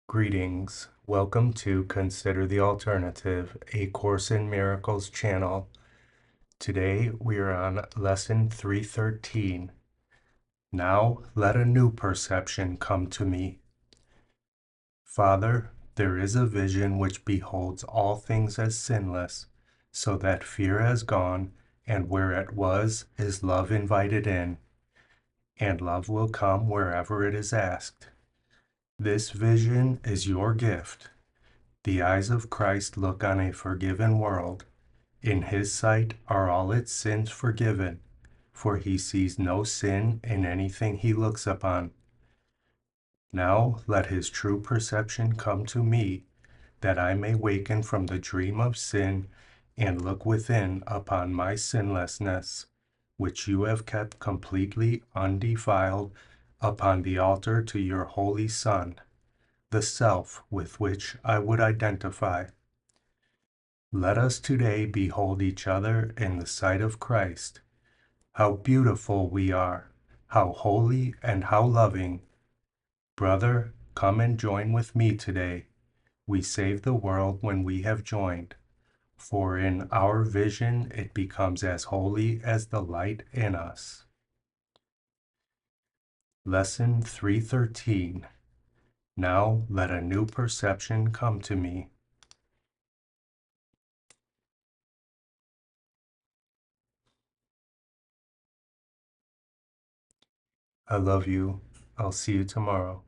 Greetings. Welcome to Consider the Alternative, a Course in Miracles channel. Today we are on Lesson 313. Now let a new perception come to me. Father, there is a vision which beholds all things as sinless, so that fear has gone, and where it was is love invited in, and love will come wherever it is asked. This vision is your gift. The eyes of Christ look on a forgiven world. In his sight are all its sins forgiven, for he sees no sin in anything he looks upon. Now let his true perception come to me, that I may waken from the dream of sin and look within upon my sinlessness, which you have kept completely undefiled upon the altar to your Holy Son, the self with which I would identify. Let us today behold each other in the sight of Christ. How beautiful we are, how holy and how loving. Brother, come and join with me today. We save the world when we have joined, for in our vision it becomes as holy as the light in us. Lesson 313. Now let a new perception come to me. I love you. I'll see you tomorrow.